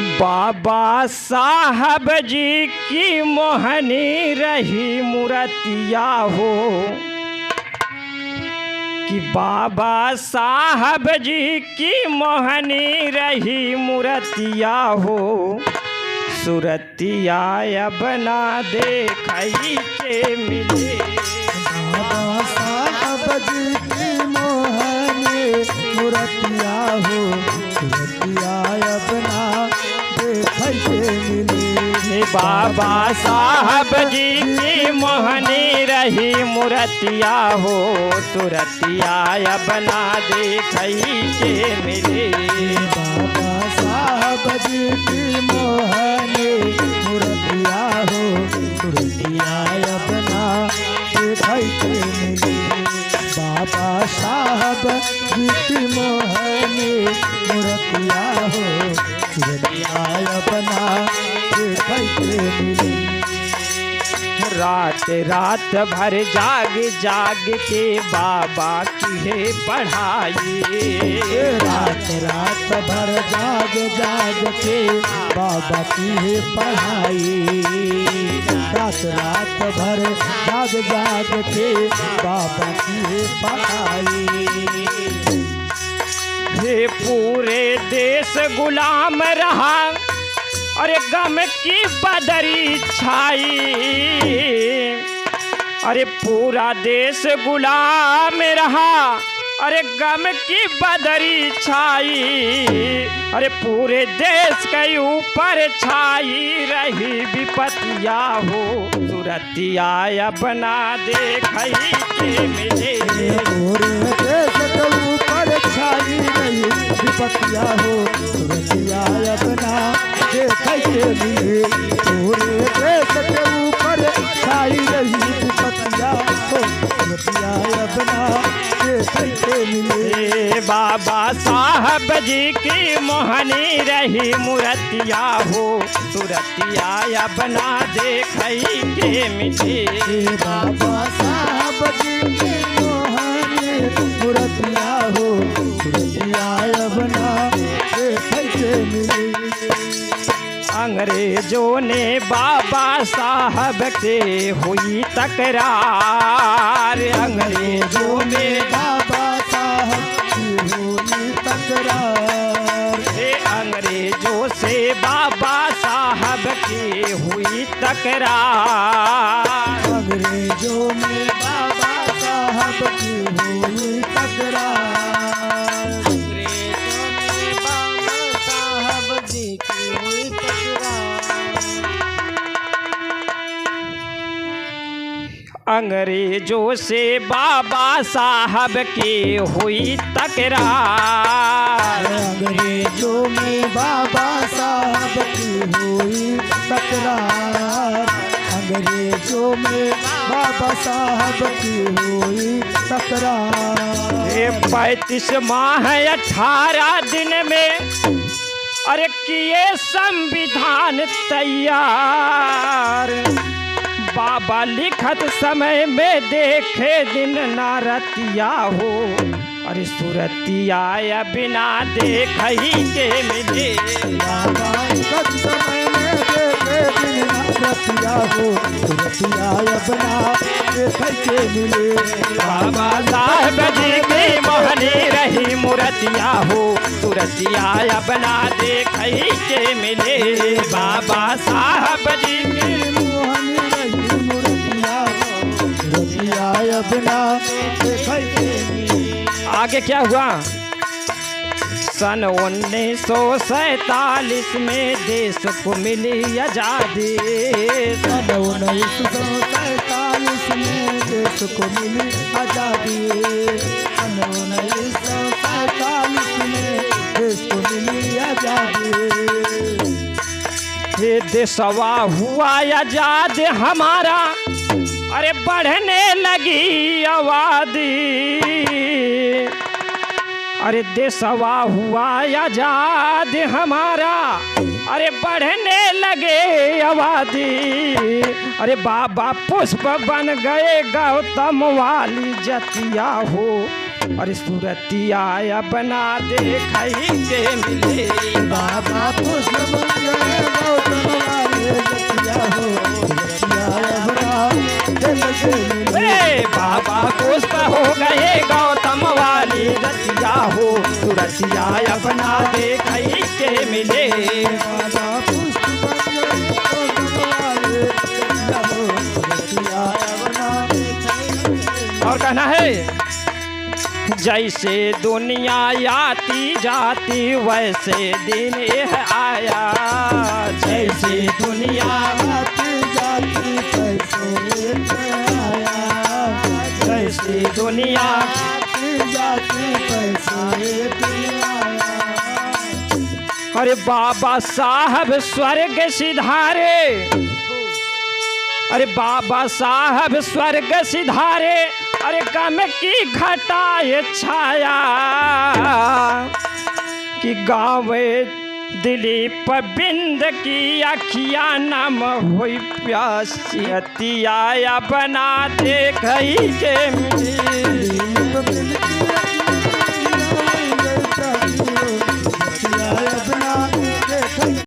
बाबा साहब जी की मोहनी रही मूर्तिया हो कि बाबा साहब जी की मोहनी रही मूर्तिया हो सुरतिया अब ना देखई के मिले। बाबा साहब जी की मोहनी मूर्तिया हो सुरतिया अब ना देखई के मिले। बाबा साहब जी की मोहनी रही मूर्तिया हो सुरतिया अब ना देखई के मिले। बाबा साहब जी की मोहनी मूर्तिया हो सुरतिया अब ना देखई के मिले। बाबा साहब जी की मोहनी मूर्तिया हो सुरतिया अब ना देखई के मिले। रात रात भर जाग जाग के बाबा की है पढ़ाई। रात रात भर जाग जाग के बाबा की है पढ़ाई। रात रात भर जाग जाग के बाबा की है पढ़ाई। ये पूरे देश गुलाम रहा अरे गम की बदरी छाई। अरे पूरा देश गुलाम रहा अरे गम की बदरी छाई। अरे पूरे देश के ऊपर छाई रही विपतिया हो सुरतिया अब ना देखई के मिले। पूरे देश के ऊपर छाई रही विपतिया हो सुरतिया अब ना देखई के मिले। पूरे देश के ऊपर छाई रही विपतिया हो सुरतिया अब ना देखई के मिले। बाबा साहब जी की मोहनी रही मूर्तिया हो सुरतिया अब ना देखई के मिले। बाबा साहब जी की मोहनी मूर्तिया हो सुरतिया अब ना देखई के मिले। अंग्रेजों ने बाबा साहब के हुई तकरार। अंग्रेजों ने बाबा साहब की हुई तकरार। अंग्रेजों से बाबा साहब की हुई तकरार। अंग्रेजों में बाबा साहब की हुई तकरार। अंग्रेजों में बाबा साहब जी की हुई तकरार। अंग्रेजों से बाबा साहब की हुई तकरार। अंग्रेजों में बाबा साहब की हुई तकरार। अंग्रेजों में बाबा साहब की हुई तकरार। 35 माह 18 दिन में अरे किए संविधान तैयार। बाबा लिखत समय में देखे दिन नारतिया हो अरे सुरतिया बिना देखई के मिले। बाबा लिखत समय में देखे दिन नारतिया हो सुरतिया अपना देखई के मिले। बाबा साहब जी की मोहनी रही मूर्तिया हो सुरतिया अपना देखई के मिले। बाबा साहब जी की मोहनी रही मूर्तिया हो सुरतिया अपना देखई के मिले। आगे क्या हुआ? सन 1947 में देश को मिली आजादी। सन 1947 में देश को मिली आजादी। सन 1947 में देश को मिली आजादी। ये देशवा हुआ आजाद हमारा अरे बढ़ने लगी आबादी। अरे देशवा हुआ आजाद हमारा अरे बढ़ने लगे आबादी। अरे बाबा पुष्प बन गए गौतम वाली जतिया हो अरे सूरतिया बना देख के मिले बाबा पुष्प मंगल गौतम वाले रतिया हो रतिया अपना देख के मिले ए बाबा पुष्प हो गए गौतम वाली रतिया हो सूरतिया बना देख के मिले बाबा पुष्प मंगल गौतम वाले रतिया हो रतिया अपना और कहना है जैसे दुनिया आती जाती वैसे दिन यह आया जैसे दुनिया आती जाती पैसे आया जैसे दुनिया आती जाती पैसे आया अरे बाबा साहब स्वर्ग सिधारे अरे बाबा साहब स्वर्ग सिधारे अरे गम की घटाए छाया कि गावे दिलीप बिंद की अखिया नम हुई प्यासियतिया बना दे गई के मिली